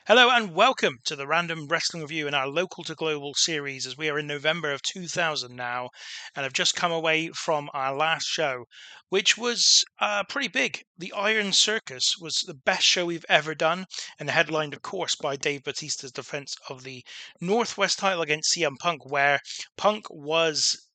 Hello and welcome to the Random Wrestling Review in our local to global series as we are in November of 2000 now and have just come away from our last show, which was pretty big. The Iron Circus was the best show we've ever done and headlined, of course, by Dave Batista's defense of the Northwest title against CM Punk, where Punk was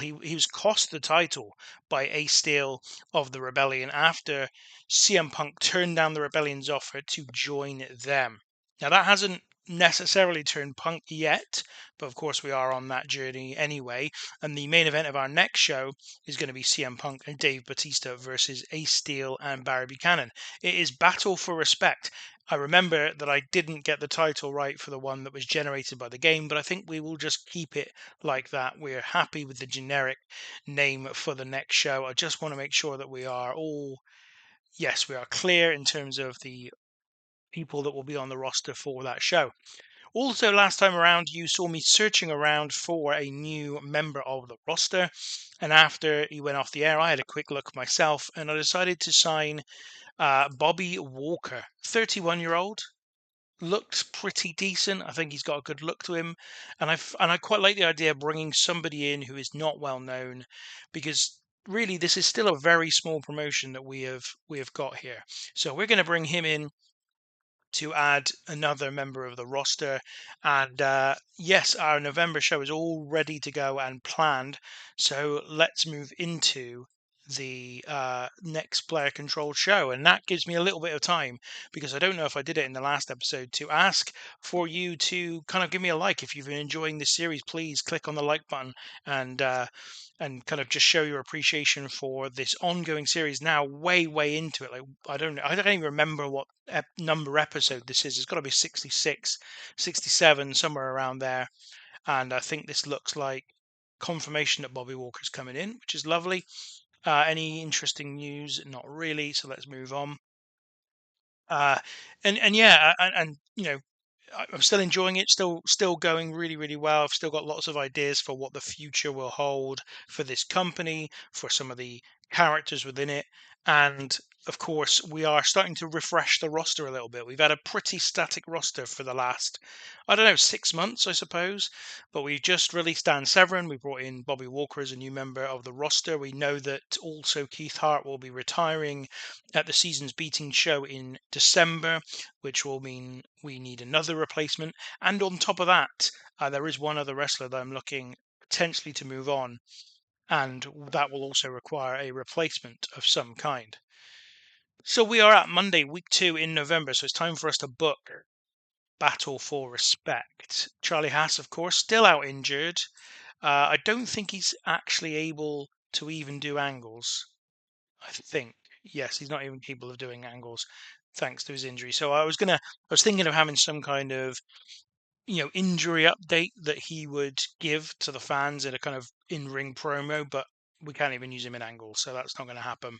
he was cost the title by Ace Steel of the Rebellion after CM Punk turned down the Rebellion's offer to join them. Now, that hasn't necessarily turned Punk yet, but of course, we are on that journey anyway. And the main event of our next show is going to be CM Punk and Dave Batista versus Ace Steel and Barry Buchanan. It is Battle for Respect. I remember that I didn't get the title right for the one that was generated by the game, but I think we will just keep it like that. We're happy with the generic name for the next show. I just want to make sure that we are clear in terms of the people that will be on the roster for that show. Also, last time around, you saw me searching around for a new member of the roster. And after he went off the air, I had a quick look myself and I decided to sign Bobby Walker, 31-year-old. Looked pretty decent. I think he's got a good look to him, and I quite like the idea of bringing somebody in who is not well known, because really this is still a very small promotion that we have got here. So we're going to bring him in to add another member of the roster. And yes, our November show is all ready to go and planned. So let's move into the next player controlled show. And that gives me a little bit of time because I don't know if I did it in the last episode to ask for you to kind of give me a like. If you've been enjoying this series, please click on the like button and and kind of just show your appreciation for this ongoing series now way into it. Like I don't even remember what number episode this is. It's got to be 66, 67, somewhere around there. And I think this looks like confirmation that Bobby Walker's coming in, which is lovely. Any interesting news? Not really. So let's move on. Uh, and yeah, and you know, I'm still enjoying it. Still going really well. I've still got lots of ideas for what the future will hold for this company, for some of the characters within it, and of course, we are starting to refresh the roster a little bit. We've had a pretty static roster for the last, I don't know, 6 months, I suppose. But we just released Dan Severn. We brought in Bobby Walker as a new member of the roster. We know that also Keith Hart will be retiring at the season's beating show in December, which will mean we need another replacement. And on top of that, there is one other wrestler that I'm looking potentially to move on, and that will also require a replacement of some kind. So we are at Monday, week 2 in November, so it's time for us to book Battle for Respect. Charlie Haas, of course, still out injured. I don't think he's actually able to even do angles. I think. Yes, he's not even capable of doing angles thanks to his injury. So I was thinking of having some kind of, injury update that he would give to the fans in a kind of in-ring promo, but we can't even use him in angles, so that's not going to happen.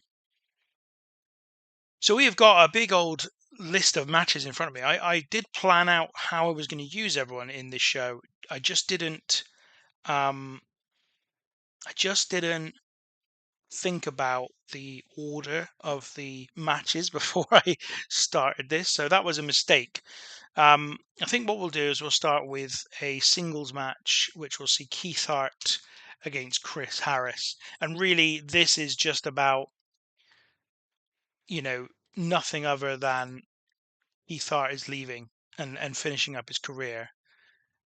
So we have got a big old list of matches in front of me. I did plan out how I was going to use everyone in this show. I just didn't. I just didn't think about the order of the matches before I started this, so that was a mistake. I think what we'll do is we'll start with a singles match, which will see Keith Hart against Chris Harris, and really this is just about you know nothing other than Keith Hart is leaving and finishing up his career.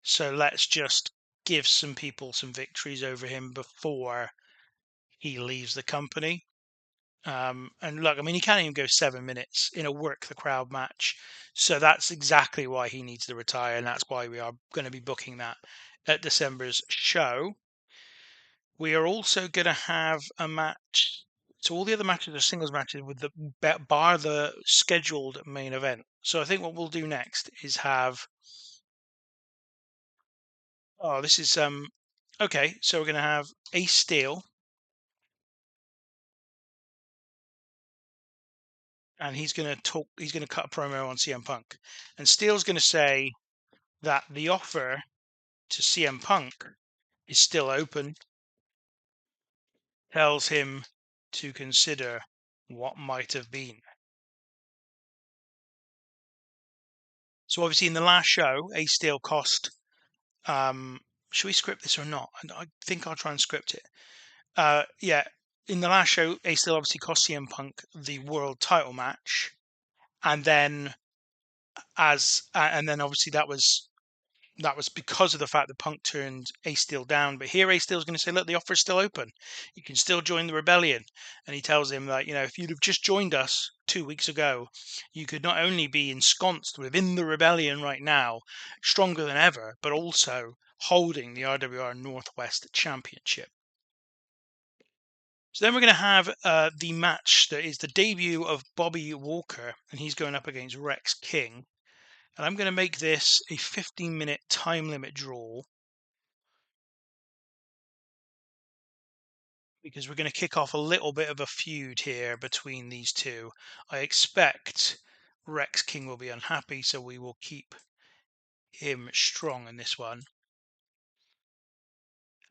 So let's just give some people some victories over him before he leaves the company. And look, I mean, he can't even go 7 minutes in a work the crowd match. So that's exactly why he needs to retire. And that's why we are going to be booking that at December's show. We are also going to have a match. So all the other matches are singles matches with the bar the scheduled main event. So I think what we'll do next is have. Oh, this is okay. So we're going to have Ace Steel, and he's going to talk. He's going to cut a promo on CM Punk, and Steele's going to say that the offer to CM Punk is still open, tells him to consider what might have been. So obviously in the last show, Ace Steel cost. Should we script this or not? I think I'll try and script it. Yeah, in the last show, Ace Steel obviously cost CM Punk the world title match, and then and then obviously that was because of the fact that Punk turned Ace Steel down. But here Ace Steel's going to say, look, the offer's still open. You can still join the rebellion. And he tells him that, if you'd have just joined us 2 weeks ago, you could not only be ensconced within the rebellion right now, stronger than ever, but also holding the RWR Northwest Championship. So then we're going to have the match that is the debut of Bobby Walker, and he's going up against Rex King. And I'm going to make this a 15-minute time limit draw, because we're going to kick off a little bit of a feud here between these two. I expect Rex King will be unhappy, so we will keep him strong in this one.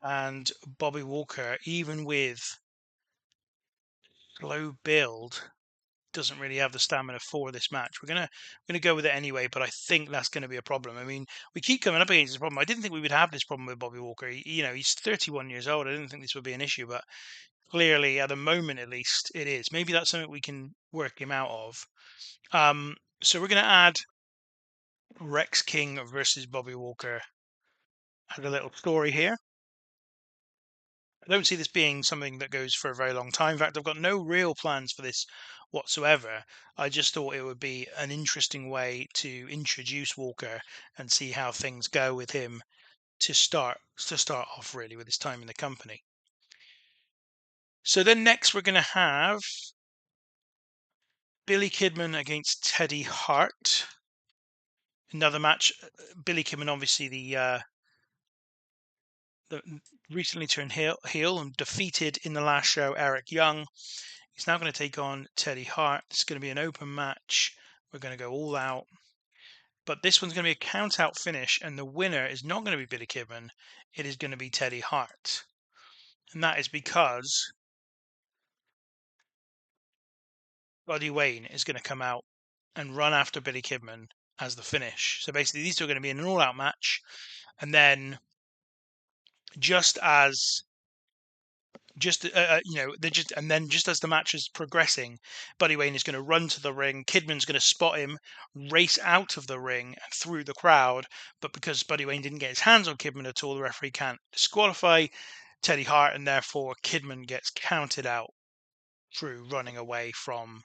And Bobby Walker, even with slow build, doesn't really have the stamina for this match. We're gonna go with it anyway, but I think that's going to be a problem. I mean, we keep coming up against this problem. I didn't think we would have this problem with Bobby Walker. He's 31 years old. I didn't think this would be an issue, but clearly, at the moment at least, it is. Maybe that's something we can work him out of. So we're going to add Rex King versus Bobby Walker. Add a little story here. I don't see this being something that goes for a very long time. In fact, I've got no real plans for this whatsoever. I just thought it would be an interesting way to introduce Walker and see how things go with him to start off really with his time in the company. So then next we're going to have Billy Kidman against Teddy Hart. Another match. Billy Kidman, obviously the recently turned heel and defeated in the last show Eric Young. He's now going to take on Teddy Hart. It's going to be an open match. We're going to go all out. But this one's going to be a count-out finish, and the winner is not going to be Billy Kidman. It is going to be Teddy Hart. And that is because Buddy Wayne is going to come out and run after Billy Kidman as the finish. So basically, these two are going to be in an all-out match. And then just as just and then just as the match is progressing, Buddy Wayne is going to run to the ring. Kidman's going to spot him, race out of the ring and through the crowd. But because Buddy Wayne didn't get his hands on Kidman at all, the referee can't disqualify Teddy Hart, and therefore Kidman gets counted out through running away from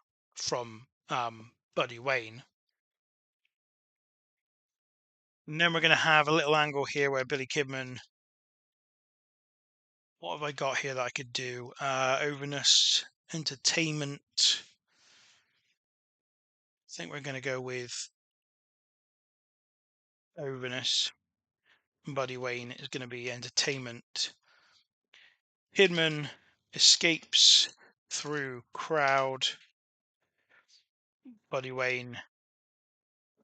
Buddy Wayne. And then we're going to have a little angle here where Billy Kidman. What have I got here that I could do? Overness, entertainment. I think we're going to go with overness. Buddy Wayne is going to be entertainment. Kidman escapes through crowd. Buddy Wayne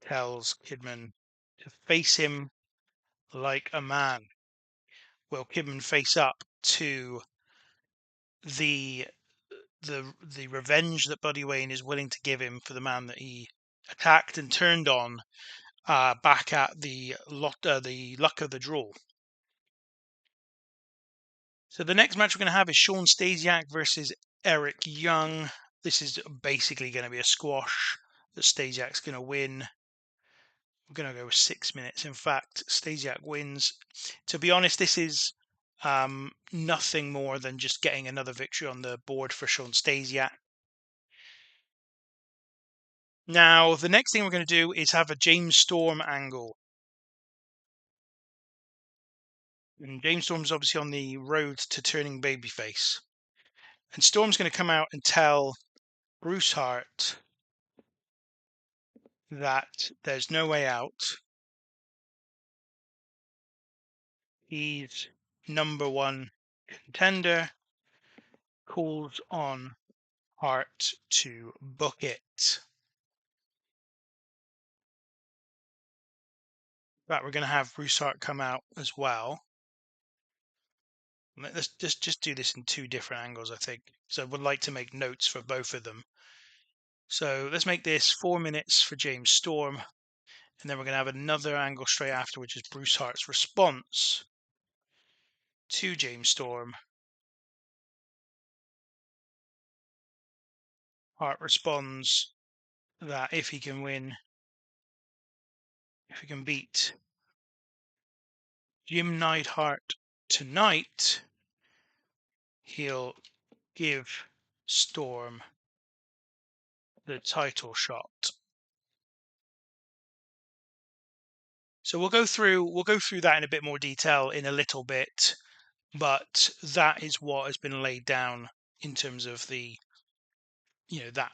tells Kidman to face him like a man. Will Kidman face up to the the revenge that Buddy Wayne is willing to give him for the man that he attacked and turned on back at the luck of the draw? So the next match we're going to have is Shawn Stasiak versus Eric Young. This is basically going to be a squash that Stasiak's going to win. We're going to go with 6 minutes. In fact, Stasiak wins. To be honest, this is nothing more than just getting another victory on the board for Shawn Stasiak. Now, the next thing we're going to do is have a James Storm angle. And James Storm's obviously on the road to turning babyface. And Storm's going to come out and tell Bruce Hart that there's no way out. He's number one contender. Calls on Hart to book it. But we're going to have Bruce Hart come out as well. Let's just do this in two different angles, I think. So I would like to make notes for both of them. So let's make this 4 minutes for James Storm. And then we're going to have another angle straight after, which is Bruce Hart's response to James Storm. Hart responds that if he can beat Jim Neidhart tonight, he'll give Storm the title shot. So we'll go through that in a bit more detail in a little bit, but that is what has been laid down in terms of the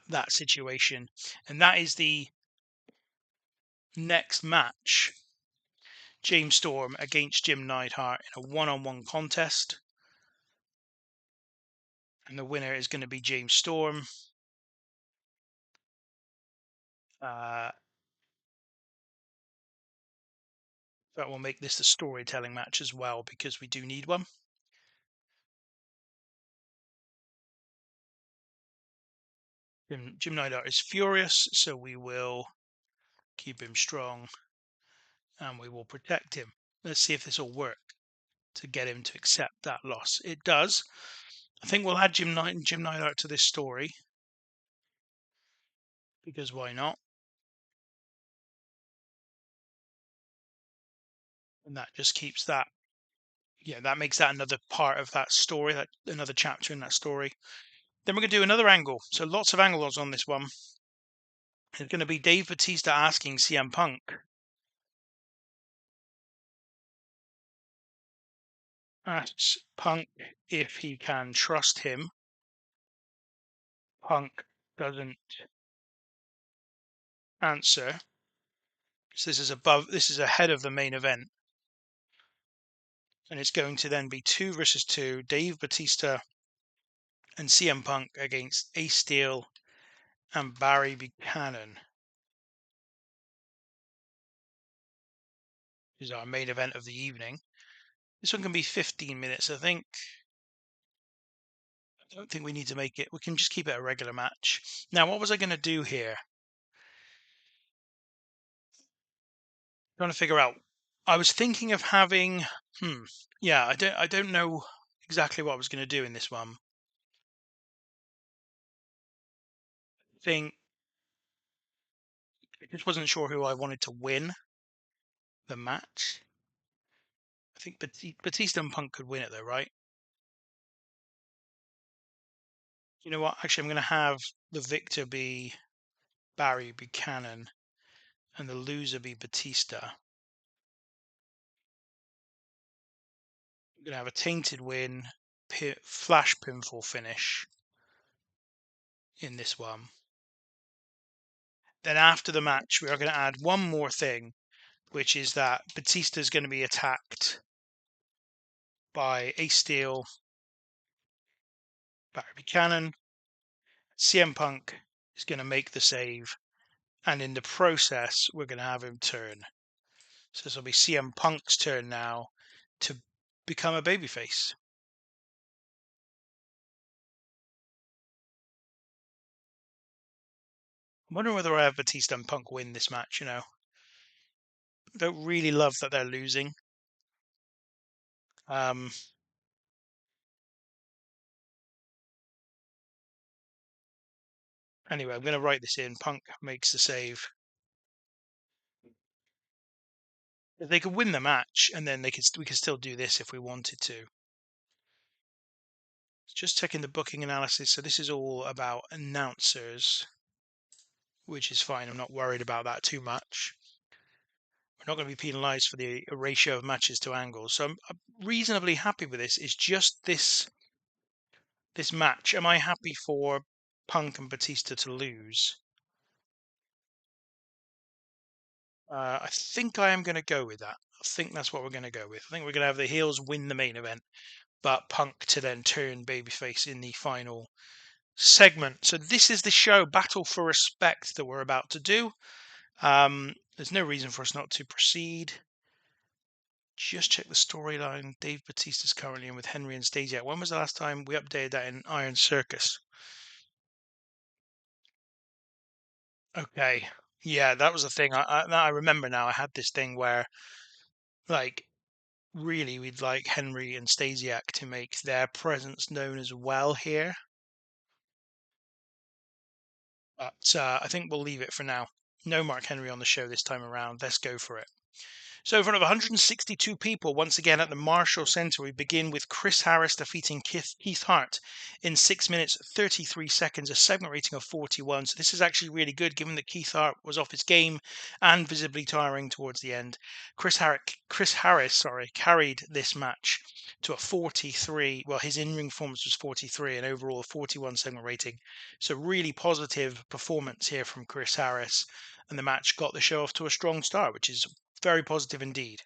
that situation, and that is the next match. James Storm against Jim Neidhart in a one-on-one contest, and the winner is going to be James Storm. That will make this the storytelling match as well, because we do need one. Jim Neidhart is furious, so we will keep him strong and we will protect him. Let's see if this will work to get him to accept that loss. It does. I think we'll add Jim Neidhart to this story, because why not? And that just keeps that, that makes that another part of that story, that another chapter in that story. Then we're going to do another angle. So lots of angles on this one. It's going to be Dave Batista asking CM Punk, asks Punk if he can trust him. Punk doesn't answer. So this is ahead of the main event. And it's going to then be 2 versus 2, Dave Batista and CM Punk against Ace Steel and Barry Buchanan. This is our main event of the evening. This one can be 15 minutes, I think. I don't think we need to make it. We can just keep it a regular match. Now, what was I going to do here? Trying to figure out. I was thinking of having. Yeah, I don't know exactly what I was going to do in this one. I just wasn't sure who I wanted to win the match. I think Batista and Punk could win it though, right? You know what? Actually, I'm going to have the victor be Barry Buchanan and the loser be Batista. I'm going to have a tainted win, flash pinfall finish in this one. Then after the match, we are going to add one more thing, which is that Batista is going to be attacked by Ace Steel, Barry Buchanan. CM Punk is going to make the save, and in the process, we're going to have him turn. So this will be CM Punk's turn now to become a babyface. I'm wondering whether I have Batista and Punk win this match, I don't really love that they're losing. Anyway, I'm going to write this in. Punk makes the save. They could win the match, and then we could still do this if we wanted to. Just checking the booking analysis. So this is all about announcers, which is fine. I'm not worried about that too much. We're not going to be penalised for the ratio of matches to angles. So I'm reasonably happy with this. It's just this match. Am I happy for Punk and Batista to lose? I think I am going to go with that. I think that's what we're going to go with. I think we're going to have the heels win the main event, but Punk to then turn babyface in the final segment. So this is the show, Battle for Respect, that we're about to do. There's no reason for us not to proceed. Just check the storyline. Dave Batista's currently in with Henry and Stasiak. When was the last time we updated that in Iron Circus? Okay. Yeah, that was the thing. I remember now. I had this thing where, like, really, we'd like Henry and Stasiak to make their presence known as well here. But I think we'll leave it for now. No Mark Henry on the show this time around. Let's go for it. So, in front of 162 people, once again at the Marshall Center, we begin with Chris Harris defeating Keith Hart in 6 minutes 33 seconds, a segment rating of 41. So, this is actually really good given that Keith Hart was off his game and visibly tiring towards the end. Chris Harris, carried this match to a 43. Well, his in-ring performance was 43 and overall a 41 segment rating. So, really positive performance here from Chris Harris. And the match got the show off to a strong start, which is very positive indeed.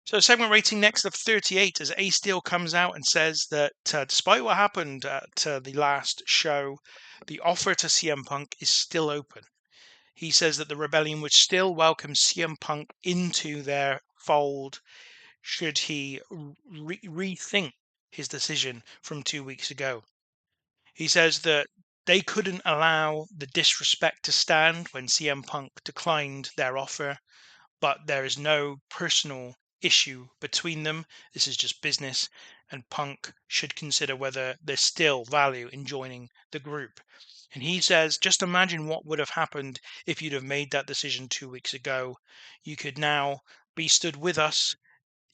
So, segment rating next of 38 as Ace Steel comes out and says that despite what happened at the last show, the offer to CM Punk is still open. He says that the Rebellion would still welcome CM Punk into their fold should he rethink his decision from 2 weeks ago. He says that they couldn't allow the disrespect to stand when CM Punk declined their offer, but there is no personal issue between them. This is just business, and Punk should consider whether there's still value in joining the group. And he says, just imagine what would have happened if you'd have made that decision 2 weeks ago. You could now be stood with us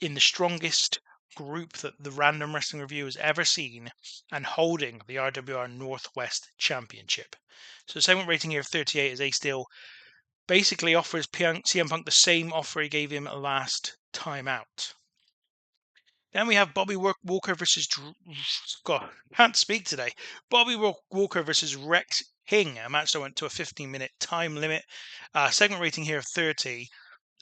in the strongest group that the Random Wrestling Review has ever seen and holding the RWR Northwest Championship. So segment rating here of 38 is A Steel basically offers CM Punk the same offer he gave him last time out. Then we have Bobby Walker versus God, can't speak today. Bobby Walker versus Rex King, a match that went to a 15-minute time limit. Segment rating here of 30.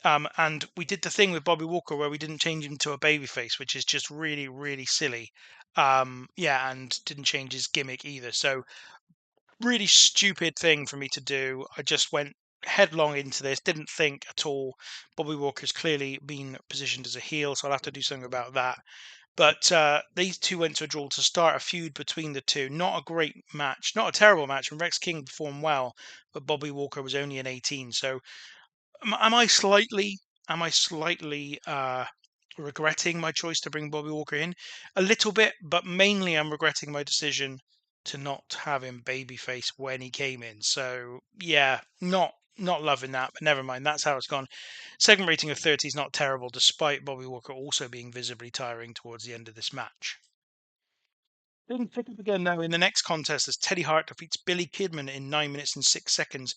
And we did the thing with Bobby Walker where we didn't change him to a babyface, which is just really, really silly. Yeah, and didn't change his gimmick either. So really stupid thing for me to do. I just went headlong into this, didn't think at all. Bobby Walker's clearly been positioned as a heel, so I'll have to do something about that. But these two went to a draw to start a feud between the two. Not a great match, not a terrible match. And Rex King performed well, but Bobby Walker was only an 18. So am I slightly regretting my choice to bring Bobby Walker in? A little bit, but mainly I'm regretting my decision to not have him babyface when he came in. So yeah, not loving that, but never mind. That's how it's gone. Segment rating of 30 is not terrible, despite Bobby Walker also being visibly tiring towards the end of this match. Things pick up again now in the next contest as Teddy Hart defeats Billy Kidman in 9 minutes and 6 seconds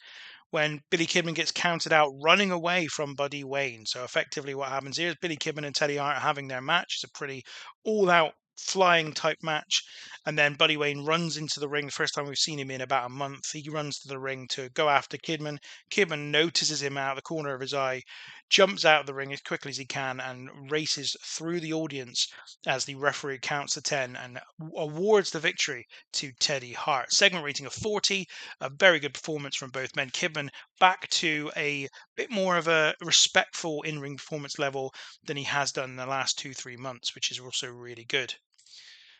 when Billy Kidman gets counted out running away from Buddy Wayne. So effectively what happens here is Billy Kidman and Teddy Hart having their match. It's a pretty all-out flying type match. And then Buddy Wayne runs into the ring. The first time we've seen him in about a month. He runs to the ring to go after Kidman. Kidman notices him out of the corner of his eye, jumps out of the ring as quickly as he can and races through the audience as the referee counts to 10 and awards the victory to Teddy Hart. Segment rating of 40, a very good performance from both men. Kidman back to a bit more of a respectful in-ring performance level than he has done in the last 2-3 months, which is also really good.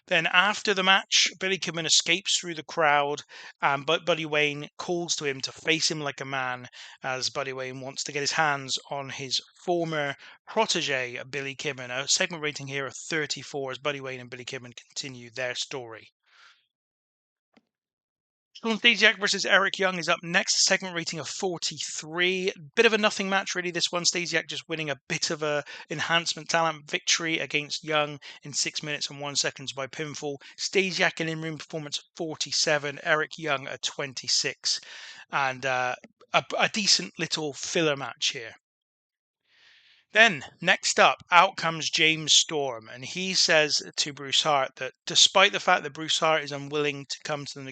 Then after the match, Billy Kidman escapes through the crowd, but Buddy Wayne calls to him to face him like a man, as Buddy Wayne wants to get his hands on his former protege, Billy Kidman. A segment rating here of 34 as Buddy Wayne and Billy Kidman continue their story. Sean Stasiak versus Eric Young is up next. Segment rating of 43. Bit of a nothing match, really. This one, Stasiak just winning a bit of a enhancement talent victory against Young in 6 minutes and 1 seconds by pinfall. Stasiak an in-ring performance of 47. Eric Young at 26, and a decent little filler match here. Then, next up, out comes James Storm, and he says to Bruce Hart that despite the fact that Bruce Hart is unwilling to come to the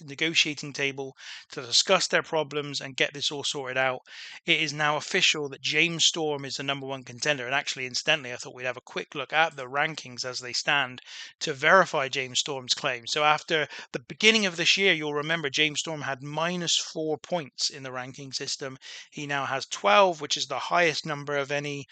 negotiating table to discuss their problems and get this all sorted out, it is now official that James Storm is the number one contender. And actually, incidentally, I thought we'd have a quick look at the rankings as they stand to verify James Storm's claim. So after the beginning of this year, you'll remember James Storm had -4 points in the ranking system. He now has 12, which is the highest number of any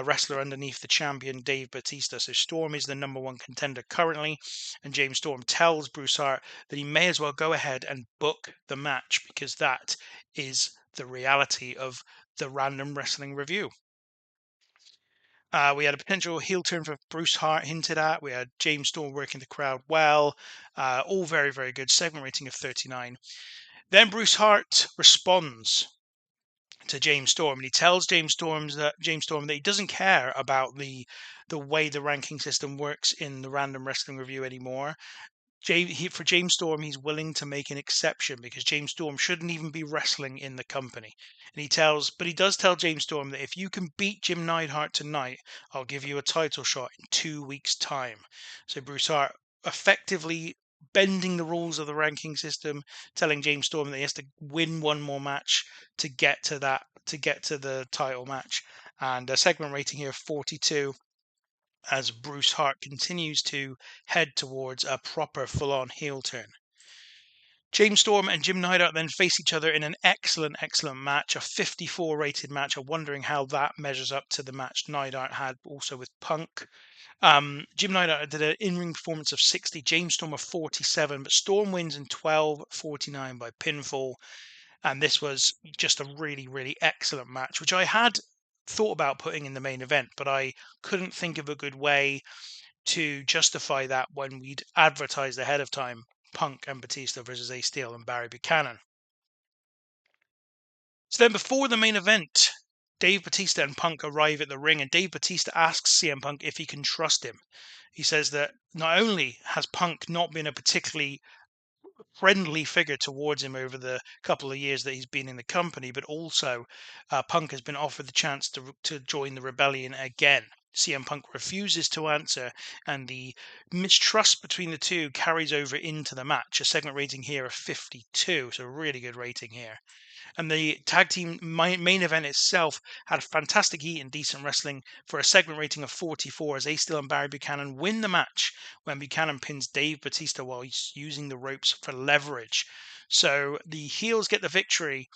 wrestler underneath the champion Dave Batista. So Storm is the number one contender currently, and James Storm tells Bruce Hart that he may as well go ahead and book the match because that is the reality of the Random Wrestling Review. We had a potential heel turn for Bruce Hart hinted at. We had James Storm working the crowd well. All very, very good. Segment rating of 39. Then Bruce Hart responds to James Storm, and he tells James Storm that he doesn't care about the way the ranking system works in the Random Wrestling Review anymore. For James Storm, he's willing to make an exception because James Storm shouldn't even be wrestling in the company. And he does tell James Storm that if you can beat Jim Neidhart tonight, I'll give you a title shot in 2 weeks' time. So Bruce Hart effectively bending the rules of the ranking system, telling James Storm that he has to win one more match to get to the title match. And a segment rating here of 42 as Bruce Hart continues to head towards a proper full-on heel turn. James Storm and Jim Neidhart then face each other in an excellent, excellent match, a 54 rated match. I'm wondering how that measures up to the match Neidhart had also with Punk. Jim Neidhart did an in-ring performance of 60, James Storm of 47, but Storm wins in 12:49 by pinfall. And this was just a really, really excellent match, which I had thought about putting in the main event, but I couldn't think of a good way to justify that when we'd advertised ahead of time Punk and Batista versus A Steel and Barry Buchanan. So then before the main event, Dave Batista and Punk arrive at the ring, and Dave Batista asks CM Punk if he can trust him. He says that not only has Punk not been a particularly friendly figure towards him over the couple of years that he's been in the company, but also Punk has been offered the chance to join the rebellion again. CM Punk refuses to answer, and the mistrust between the two carries over into the match. A segment rating here of 52, so a really good rating here. And the tag team main event itself had a fantastic heat and decent wrestling for a segment rating of 44 as A Steel and Barry Buchanan win the match when Buchanan pins Dave Batista while he's using the ropes for leverage. So the heels get the victory.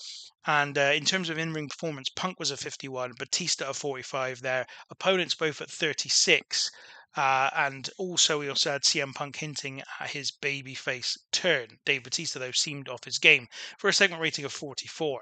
And in terms of in-ring performance, Punk was a 51, Batista a 45. Their opponents both at 36. And also, we also had CM Punk hinting at his babyface turn. Dave Batista, though, seemed off his game for a segment rating of 44.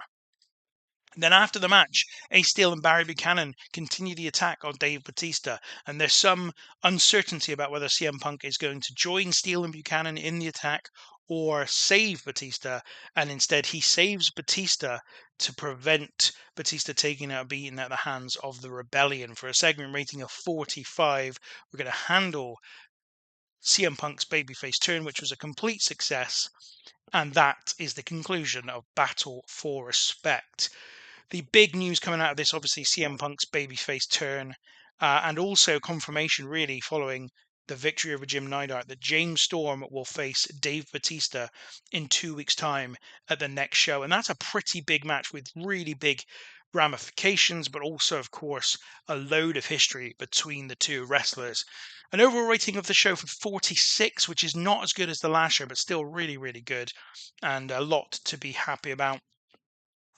Then after the match, Ace Steel and Barry Buchanan continue the attack on Dave Batista, and there's some uncertainty about whether CM Punk is going to join Steel and Buchanan in the attack or save Batista, and instead he saves Batista to prevent Batista taking a beating at the hands of the Rebellion. For a segment rating of 45, we're going to handle CM Punk's babyface turn, which was a complete success, and that is the conclusion of Battle for Respect. The big news coming out of this, obviously, CM Punk's babyface turn, and also confirmation, really, following the victory over Jim Neidhart, that James Storm will face Dave Batista in 2 weeks' time at the next show. And that's a pretty big match with really big ramifications, but also, of course, a load of history between the two wrestlers. An overall rating of the show for 46, which is not as good as the last show, but still really, really good, and a lot to be happy about.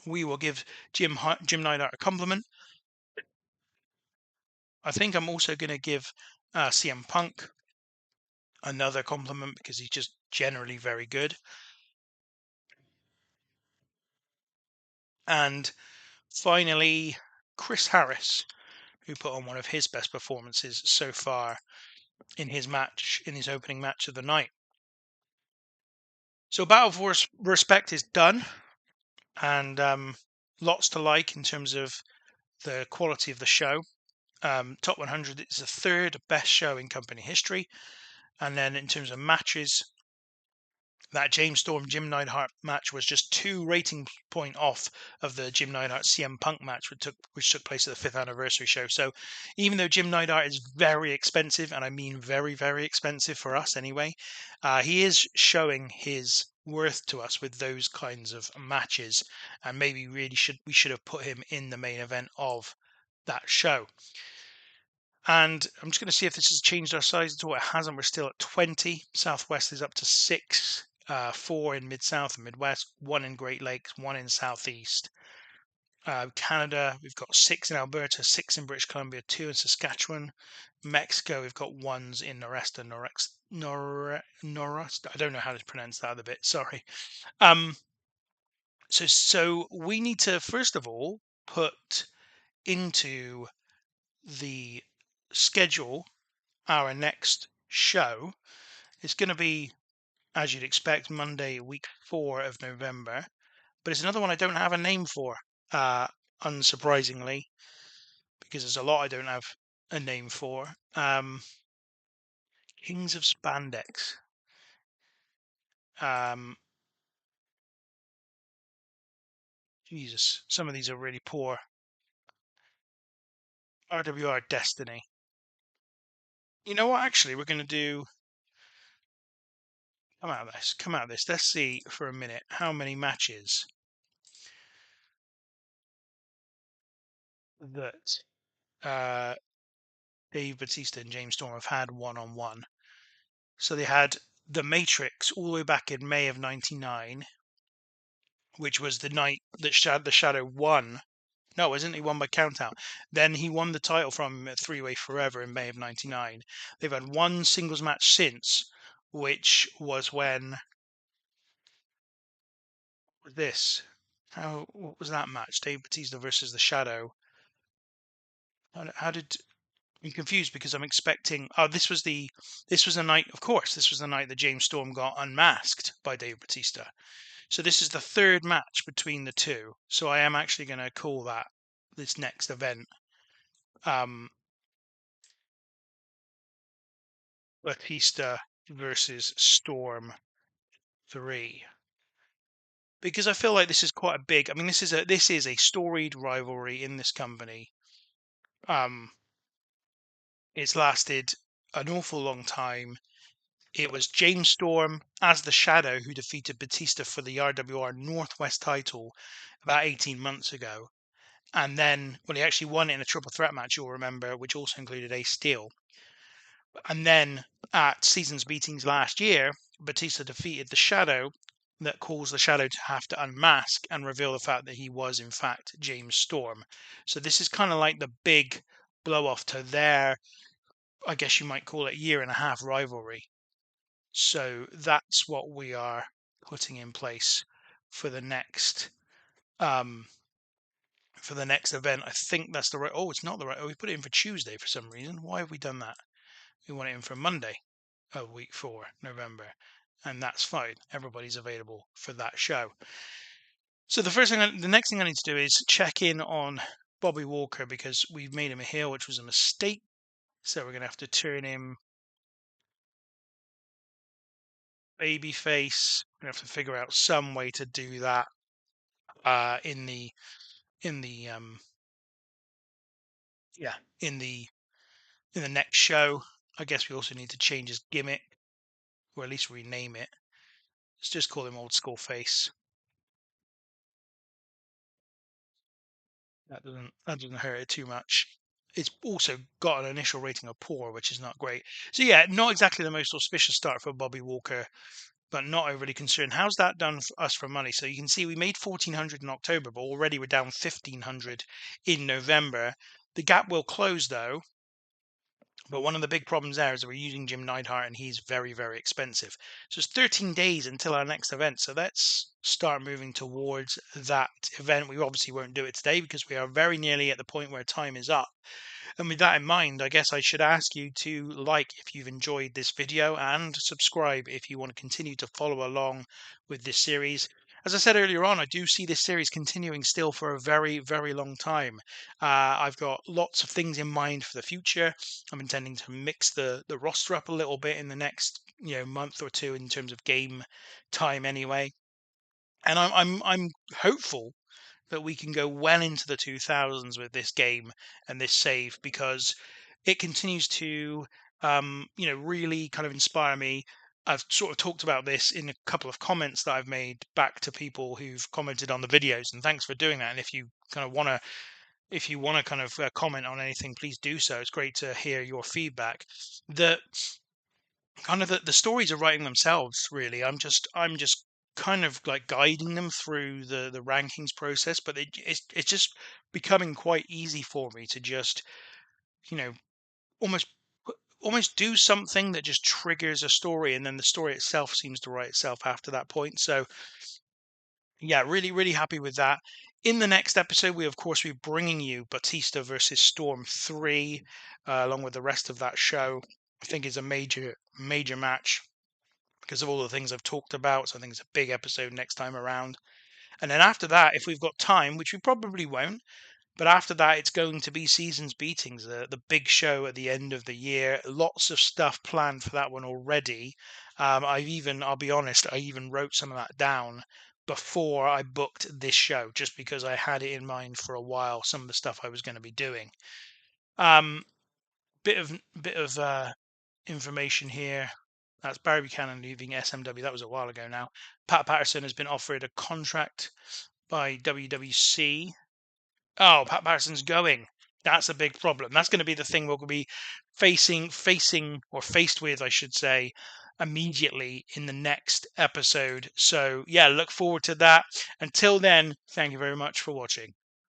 We will give Jim Neidhart a compliment. I think I'm also going to give CM Punk another compliment because he's just generally very good. And finally, Chris Harris, who put on one of his best performances so far in his opening match of the night. So Battle for Respect is done, and lots to like in terms of the quality of the show. Top 100 is the third best show in company history. And then in terms of matches, that James Storm Jim Neidhart match was just 2 rating point off of the Jim Neidhart CM Punk match, which took place at the 5th anniversary show. So even though Jim Neidhart is very expensive, and I mean very, very expensive for us anyway, he is showing his worth to us with those kinds of matches, and maybe we should have put him in the main event of that show. And I'm just going to see if this has changed our size at all. It hasn't. We're still at 20. Southwest is up to 6, 4 in Mid-South and Midwest, 1 in Great Lakes, 1 in Southeast. Canada, we've got 6 in Alberta, 6 in British Columbia, 2 in Saskatchewan. Mexico, we've got 1s in Noresta, Norest. I don't know how to pronounce that other bit. Sorry. So we need to first of all put into the schedule our next show. It's going to be, as you'd expect, Monday, week 4 of November. But it's another one I don't have a name for, uh, unsurprisingly, because there's a lot I don't have a name for. Kings of Spandex. Um, Jesus, some of these are really poor. RWR Destiny. You know what? Actually, we're going to do. Come out of this. Come out of this. Let's see for a minute how many matches that uh, Dave Batista and James Storm have had one-on-one. So they had The Matrix all the way back in May of '99, which was the night that the Shadow won. No, isn't he won by countout? Then he won the title from him at Three Way Forever in May of '99. They've had one singles match since, which was when this. What was that match? Dave Batista versus the Shadow. How did I'm confused because I'm expecting. Oh, this was the night. Of course, this was the night that James Storm got unmasked by Dave Batista. So this is the third match between the two. So I am actually going to call that this next event. Batista versus Storm 3, because I feel like this is quite a big. I mean, this is a storied rivalry in this company. Um, it's lasted an awful long time. It was James Storm as the Shadow who defeated Batista for the RWR Northwest title about 18 months ago. And then, well, he actually won it in a triple threat match, you'll remember, which also included Ace Steel. And then at Seasons Meetings last year, Batista defeated the Shadow, that caused the Shadow to have to unmask and reveal the fact that he was, in fact, James Storm. So this is kind of like the big blow off to their, I guess you might call it, year and a half rivalry. So that's what we are putting in place for the next um event. I think that's the right. Oh, it's not the right. Oh, we put it in for Tuesday for some reason. Why have we done that? We want it in for Monday of week 4, November, and that's fine. Everybody's available for that show. So the next thing I need to do is check in on Bobby Walker because we've made him a heel, which was a mistake. So we're gonna have to turn him babyface. We're gonna have to figure out some way to do that in the in the yeah in the in the next show. I guess we also need to change his gimmick, or at least rename it. Let's just call him Old School Face. That doesn't hurt it too much. It's also got an initial rating of poor, which is not great. So yeah, not exactly the most auspicious start for Bobby Walker, but not overly concerned. How's that done for us for money? So you can see we made 1,400 in October, but already we're down 1,500 in November. The gap will close though. But one of the big problems there is we're using Jim Neidhart and he's very, very expensive. So it's 13 days until our next event. So let's start moving towards that event. We obviously won't do it today because we are very nearly at the point where time is up. And with that in mind, I guess I should ask you to like if you've enjoyed this video and subscribe if you want to continue to follow along with this series. As I said earlier on, I do see this series continuing still for a very, very long time. I've got lots of things in mind for the future. I'm intending to mix the roster up a little bit in the next month or two in terms of game time anyway. And I'm hopeful that we can go well into the 2000s with this game and this save because it continues to really kind of inspire me. I've sort of talked about this in a couple of comments that I've made back to people who've commented on the videos, and thanks for doing that. And if you want to kind of comment on anything, please do so. It's great to hear your feedback. The kind of the stories are writing themselves, really. I'm just kind of like guiding them through the rankings process, but it's just becoming quite easy for me to just you know almost almost do something that just triggers a story, and then the story itself seems to write itself after that point. So Yeah, really, really happy with that. In the next episode, we of course be bringing you Batista versus Storm 3, along with the rest of that show. I think is a major, major match because of all the things I've talked about. So I think it's a big episode next time around. And then after that, if we've got time, which we probably won't, but after that, it's going to be Seasons Beatings, the big show at the end of the year. Lots of stuff planned for that one already. I'll be honest, I even wrote some of that down before I booked this show, just because I had it in mind for a while, some of the stuff I was going to be doing. Um, bit of information here. That's Barry Buchanan leaving SMW. That was a while ago now. Pat Patterson has been offered a contract by WWC. Oh, Pat Patterson's going. That's a big problem. That's going to be the thing we're going to be facing or faced with, I should say, immediately in the next episode. So, yeah, look forward to that. Until then, thank you very much for watching.